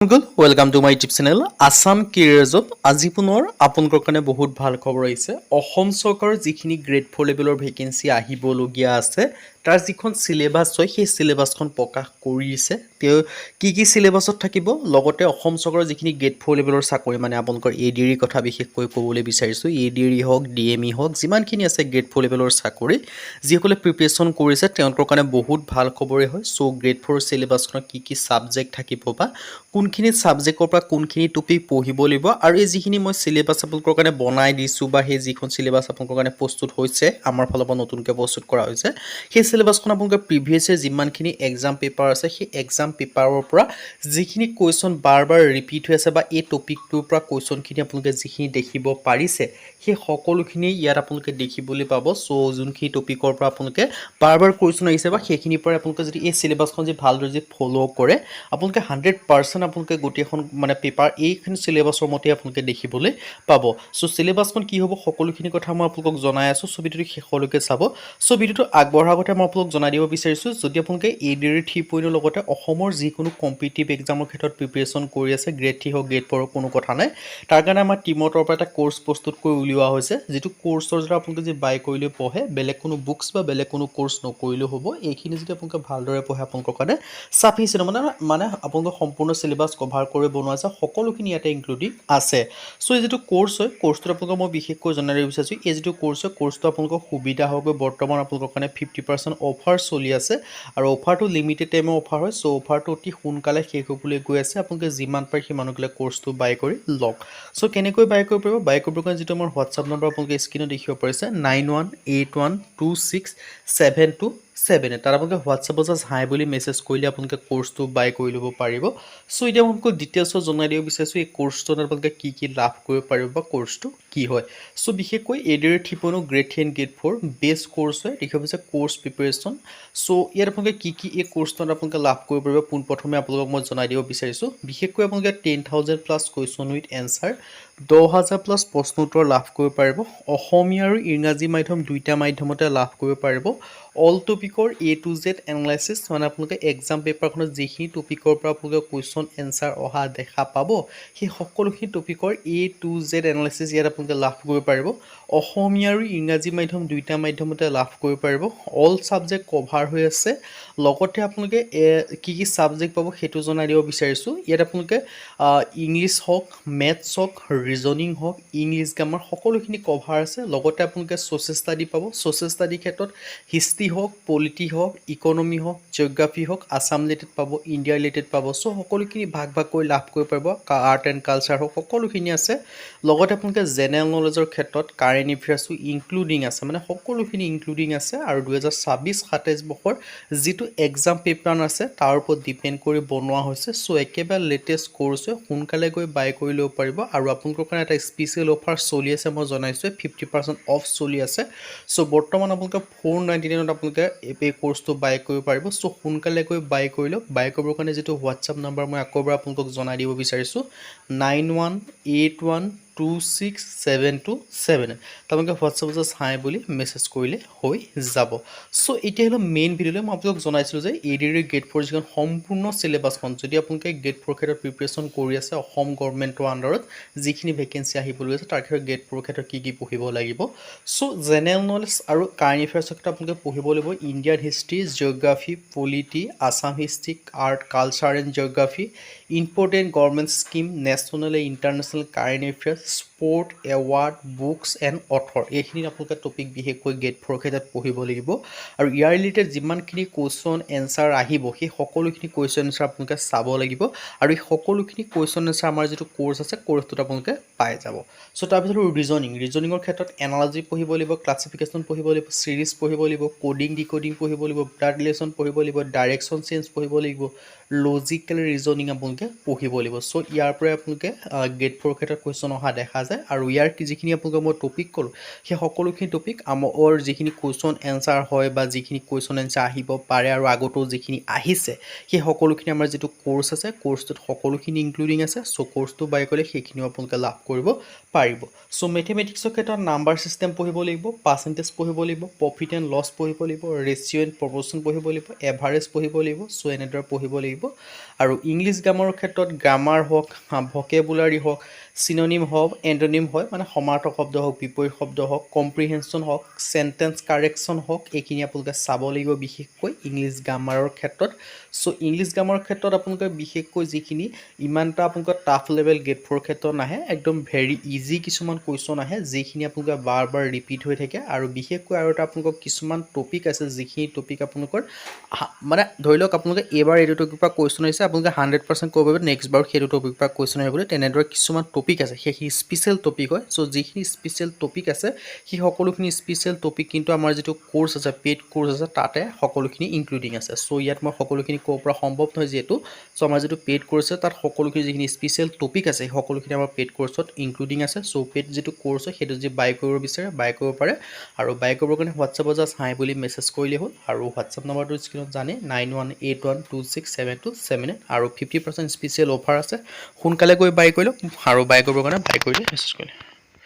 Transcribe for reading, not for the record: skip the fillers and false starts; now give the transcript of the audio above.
good welcome to my YouTube channel Assam কেৰিয়াৰ্ছত আজি পুনৰ আপোনালোকৰ কাৰণে বহুত ভাল খবৰ আহিছে অসম চৰকাৰৰ যিখিনি গ্ৰেড 4 লেভেলৰ ভেকেন্সি আহিবলগীয়া আছে তাৰ যিখন সিলেবাস হয় সেই সিলেবাসখন প্ৰকাশ কৰিছে তেওঁ কি সিলেবাসত থাকিব লগতে অসম চৰকাৰৰ যিখিনি গ্ৰেড 4 লেভেলৰ চাকৰি মানে আপোনালোকৰ এডিআৰ কথা বিশেষকৈ ক'বলৈ বিচাৰিছোঁ এডিআৰ হওক ডিএমই হওক যিমানখিনি আছে গ্ৰেড 4 লেভেলৰ চাকৰি যিসকলে প্ৰিপেৰেশ্যন কৰিছে তেওঁলোকৰ কাৰণে বহুত ভাল খবৰে হয় সো গ্ৰেড 4 সিলেবাসখনত কি সাবজেক্ট থাকিব বা কোনখিনি সাবজেক্টৰ পৰা কোনখিনি টপিক পঢ়িব লাগিব আৰু এই যিখিনি মই সিলেবাস আপোনালোকৰ কাৰণে বনাই দিছোঁ বা সেই যিখন সিলেবাস আপোনালোকৰ কাৰণে প্ৰস্তুত হৈছে আমাৰ ফালৰ পৰা নতুনকৈ প্ৰস্তুত কৰা হৈছে সেই সিলেবাসখন আপোনালোকে প্ৰিভিয়াছ ইয়াৰ যিমানখিনি এক্সাম পেপাৰ আছে সেই এক্সাম পেপাৰৰ পৰা যিখিনি কুৱেশ্যন বাৰ বাৰ ৰিপিট হৈ আছে বা এই টপিকটোৰ পৰা কুৱেশ্যনখিনি আপোনালোকে যিখিনি দেখিব পাৰিছে সেই সকলোখিনি ইয়াত আপোনালোকে দেখিবলৈ পাব সো যোনখিনি টপিকৰ পৰা আপোনালোকে বাৰ বাৰ কুৱেশ্যন আহিছে বা সেইখিনিৰ পৰা আপোনালোকে যদি এই সিলেবাসখন যদি ভালদৰে যদি ফ'ল' কৰে আপোনালোকে 100% আপোনালোকে গোটেইখন মানে পেপাৰ এইখিনি সিলেবাসৰ মতে আপোনালোকে দেখিবলৈ পাব সো সিলেবাসখন কি হ'ব সকলোখিনি কথা মই আপোনালোকক জনাই আছোঁ সো ভিডিঅ'টো শেষলৈকে চাব সো ভিডিঅ'টো আগবঢ়াৰ আগতে মই আপোনালোকক জনাই দিব বিচাৰিছোঁ যদি আপোনালোকে এডিআৰ 3.0 লগতে অসমৰ যিকোনো কম্পিটিটিভ এক্সামৰ ক্ষেত্ৰত প্ৰিপেৰেশ্যন কৰি আছে গ্ৰেড 3 হওক গ্ৰেড 4 কোনো কথা নাই তাৰ কাৰণে আমাৰ টিমৰ তৰফৰ পৰা এটা কোৰ্চ প্ৰস্তুত কৰি উলিওৱা হৈছে যিটো কোৰ্চৰ যদি আপোনালোকে যদি বাই কৰি লৈ পঢ়ে বেলেগ কোনো বুকছ বা বেলেগ কোনো কোৰ্চ নকৰিলেও হ'ব এইখিনি যদি আপোনালোকে ভালদৰে পঢ়ে আপোনালোকৰ কাৰণে সাফিচিয়েণ্ট মানে আপোনালোকৰ সম্পূৰ্ণ সিলেবাস কভাৰ কৰি বনোৱা আছে সকলোখিনি ইয়াতে ইনক্লুডিং আছে সো এই যিটো কোৰ্চ হয় কোৰ্চটো আপোনালোকক মই বিশেষকৈ জনাই দিব বিচাৰিছোঁ এই যিটো কোৰ্চ হয় কোৰ্চটো আপোনালোকৰ সুবিধা হ'ব বৰ্তমান আপোনালোকৰ কাৰণে 50% অফাৰ চলি আছে আৰু অফাৰটো লিমিটেড টাইমৰ অফাৰ হয় সো অফাৰটো অতি সোনকালে শেষ হ'বলৈ গৈ আছে আপোনালোকে যিমান পাৰে সিমানকলে কোৰ্চটো বাই কৰি লওক সো কেনেকৈ বাই কৰিব পাৰিব বাই কৰিবৰ কাৰণে যিটো আমাৰ হোৱাটছআপ নম্বৰ আপোনালোকে স্ক্ৰীনত দেখিব পাৰিছে 9181267277 তাত আপোনালোকে হোৱাটছআপত জাষ্ট হাই বুলি মেছেজ কৰিলে আপোনালোকে কোৰ্চটো বাই কৰি ল'ব পাৰিব সো এতিয়া মই আপোনালোকক ডিটেইলছত জনাই দিব বিচাৰিছোঁ এই কোৰ্চটোত আপোনালোকে কি লাভ কৰিব পাৰিব বা কোৰ্চটো কি হয় সো বিশেষকৈ ADR 3.0 grade 3 and grade 4 best course হয় দেখিব পাৰিছে কোৰ্চ প্ৰিপেৰেশ্যন সো ইয়াত আপোনালোকে কি এই কোৰ্চটোত আপোনালোকে লাভ কৰিব পাৰিব পোনপ্ৰথমে আপোনালোকক মই জনাই দিব বিচাৰিছোঁ বিশেষকৈ আপোনালোকে 10,000 plus question with answer 10,000 plus প্ৰশ্ন উত্তৰ লাভ কৰিব পাৰিব অসমীয়া আৰু ইংৰাজী মাধ্যম দুইটা মাধ্যমতে লাভ কৰিব পাৰিব অল টপিকৰ A to Z এনালাইচিছ মানে আপোনালোকে এক্সাম পেপাৰখনত যিখিনি টপিকৰ পৰা আপোনালোকে কুৱেশ্যন এনচাৰ অহা দেখা পাব সেই সকলোখিনি টপিকৰ A to Z এনালাইচিছ ইয়াত আপোনালোকে লাভ কৰিব পাৰিব অসমীয়া আৰু ইংৰাজী মাধ্যম দুইটা মাধ্যমতে লাভ কৰিব পাৰিব অল ছাবজেক্ট কভাৰ হৈ আছে লগতে আপোনালোকে কি ছাবজেক্ট পাব সেইটো জনাই দিব বিচাৰিছোঁ ইয়াত আপোনালোকে ইংলিছ হওক মেথছ হওক ৰিজনিং হওক ইংলিছ গ্ৰামাৰ সকলোখিনি কভাৰ আছে লগতে আপোনালোকে ছ'চিয়েল ষ্টাডি পাব ছ'চিয়েল ষ্টাডিৰ ক্ষেত্ৰত হিষ্ট্ৰী হওক পলিটি হওক ইকনমি হওক জিঅ'গ্ৰাফী হওক আছাম ৰিলেটেড পাব ইণ্ডিয়া ৰিলেটেড পাব চ' সকলোখিনি ভাগ কৰি লাভ কৰিব পাৰিব আৰ্ট এণ্ড কালচাৰ হওক সকলোখিনি আছে লগতে আপোনালোকে জেনেৰেল নলেজৰ ক্ষেত্ৰত কাৰেণ্ট এফেয়াৰ্ছো ইনক্লুডিং আছে মানে সকলোখিনি ইনক্লুডিং আছে আৰু 2026-27 বৰ্ষৰ যিটো এক্সাম পেপাৰ আছে তাৰ ওপৰত ডিপেণ্ড কৰি বনোৱা হৈছে চ' একেবাৰে লেটেষ্ট কোৰ্চ হয় সোনকালে গৈ বাই কৰি ল'ব পাৰিব আৰু আপোনালোকৰ কাৰণে এটা স্পেচিয়েল অফাৰ চলি আছে মই জনাইছোঁ 50% অফ চলি আছে চ' বৰ্তমান আপোনালোকে 499ত আপোনালোকে এই কোৰ্চটো বাই কৰিব পাৰিব চ' সোনকালে গৈ বাই কৰি লওক বাই কৰিবৰ কাৰণে যিটো হোৱাটছআপ নাম্বাৰ মই আকৌ এবাৰ আপোনালোকক জনাই দিব বিচাৰিছোঁ 9181267277 আপোনালোকে হোৱাটছআপত জাষ্ট হাই বুলি মেছেজ কৰিলে হৈ যাব চ' এতিয়া হ'লে মেইন ভিডিঅ'লৈ মই আপোনালোকক জনাইছিলোঁ যে এডিআৰ গ্ৰেড 4 যিখন সম্পূৰ্ণ চিলেবাছখন যদি আপোনালোকে গ্ৰেড 4 ক্ষেত্ৰত প্ৰিপেৰেশ্যন কৰি আছে অসম গভৰ্ণমেণ্টৰ আণ্ডাৰত যিখিনি ভেকেঞ্চি আহিবলৈ আছে তাৰ ক্ষেত্ৰত গ্ৰেড 4 ক্ষেত্ৰত কি পঢ়িব লাগিব চ' জেনেৰেল নলেজ আৰু কাৰেণ্ট এফেয়াৰ্ছৰ ক্ষেত্ৰত আপোনালোকে পঢ়িব লাগিব Indian history geography polity Assam history art culture and geography important government scheme national and international current affairs sport award books and author এইখিনি আপোনালোকে টপিক বিশেষকৈ গ্ৰেড 4 ক্ষেত্ৰত পঢ়িব লাগিব আৰু ইয়াৰ ৰিলেটেড যিমানখিনি কুৱেশ্যন এনচাৰ আহিব সেই সকলোখিনি কুৱেশ্যন এনচাৰ আপোনালোকে চাব লাগিব আৰু এই সকলোখিনি কুৱেশ্যন এনচাৰ আমাৰ যিটো কোৰ্চ আছে কোৰ্চটোত আপোনালোকে পাই যাব চ' তাৰপিছত ৰিজনিঙৰ ক্ষেত্ৰত এনালজি পঢ়িব লাগিব ক্লাছিফিকেশ্যন পঢ়িব লাগিব ছিৰিজ পঢ়িব লাগিব কোডিং ডিকোডিং পঢ়িব লাগিব ব্লাড ৰিলেশ্যন পঢ়িব লাগিব ডাইৰেকশ্যন চেঞ্জ পঢ়িব লাগিব লজিকেল ৰিজনিং আপোনালোকে পঢ়িব লাগিব চ' ইয়াৰ পৰাই আপোনালোকে গ্ৰেড 4 ক্ষেত্ৰত কুৱেশ্যন অহা দেখা যায় আৰু ইয়াৰ যিখিনি আপোনালোকে মই টপিক ক'লোঁ সেই সকলোখিনি টপিক আমাৰ যিখিনি কুৱেশ্যন এনচাৰ হয় বা যিখিনি কুৱেশ্যন এনচাৰ আহিব পাৰে আৰু আগতেও যিখিনি আহিছে সেই সকলোখিনি আমাৰ যিটো কোৰ্চ আছে কোৰ্চটোত সকলোখিনি ইনক্লুডিং আছে চ' কোৰ্চটো বাই কৰিলে সেইখিনিও আপোনালোকে লাভ কৰিব পাৰিব চ' মেথমেটিক্সৰ ক্ষেত্ৰত নাম্বাৰ ছিষ্টেম পঢ়িব লাগিব পাৰ্চেণ্টেজ পঢ়িব লাগিব প্ৰফিট এণ্ড লছ পঢ়িব লাগিব ৰেচিঅ' এণ্ড প্ৰপৰ্শ্যন পঢ়িব লাগিব এভাৰেজ পঢ়িব লাগিব চ' এনেদৰে পঢ়িব লাগিব লাগিব আৰু ইংলিছ গ্ৰামাৰৰ ক্ষেত্ৰত গ্ৰামাৰ হওক ভকেবুলাৰী হওক চিননিম হওক এণ্টনিম হয় মানে সমাৰ্থক শব্দ হওক বিপৰীত শব্দ হওক কম্প্ৰিহেনশ্যন হওক চেণ্টেন্স কাৰেকশ্যন হওক এইখিনি আপোনালোকে চাব লাগিব বিশেষকৈ ইংলিছ গ্ৰামাৰৰ ক্ষেত্ৰত চ' ইংলিছ গ্ৰামাৰৰ ক্ষেত্ৰত আপোনালোকে বিশেষকৈ যিখিনি ইমানটা আপোনালোকৰ টাফ লেভেল গ্ৰেড 4 ক্ষেত্ৰত নাহে একদম ভেৰি ইজি কিছুমান কুৱেশ্যন আহে যিখিনি আপোনালোকে বাৰ বাৰ ৰিপিট হৈ থাকে আৰু বিশেষকৈ আৰু এটা আপোনালোকৰ কিছুমান টপিক আছে যিখিনি টপিক আপোনালোকৰ মানে ধৰি লওক আপোনালোকে এইবাৰ এইটো টপিকৰ পৰা কুৱেশ্যন আহিছে আপোনালোকে 100% ক'ব পাৰিব নেক্সট বাৰ সেইটো টপিকৰ পৰা কুৱেশ্যন আহিব বুলি তেনেদৰে কিছুমান টপিক আছে সেইখিনি স্পেচিয়েল টপিক হয় চ' যিখিনি স্পেচিয়েল টপিক আছে সেই সকলোখিনি স্পেচিয়েল টপিক কিন্তু আমাৰ যিটো কোৰ্চ আছে পেইড কোৰ্চ আছে তাতে সকলোখিনি ইনক্লুডিং আছে চ' ইয়াত মই সকলোখিনি ক'ব পৰা সম্ভৱ নহয় যিহেতু চ' আমাৰ যিটো পেইড কোৰ্চ আছে তাত সকলোখিনি যিখিনি স্পেচিয়েল টপিক আছে সেই সকলোখিনি আমাৰ পেইড কোৰ্চত ইনক্লুডিং আছে চ' পেইড যিটো কোৰ্চ হয় সেইটো যদি বাই কৰিব বিচাৰে বাই কৰিব পাৰে আৰু বাই কৰিবৰ কাৰণে হোৱাটছএপত জাষ্ট হাই বুলি মেছেজ কৰিলেই হ'ল আৰু হোৱাটছএপ নম্বৰটো স্ক্ৰীনত জানে 9181267278 আৰু 50% স্পেচিয়েল অফাৰ আছে সোনকালে গৈ বাই কৰি লওক আৰু বাই কৰিবৰ কাৰণে বাই কৰিলে মেছেজ কৰিলে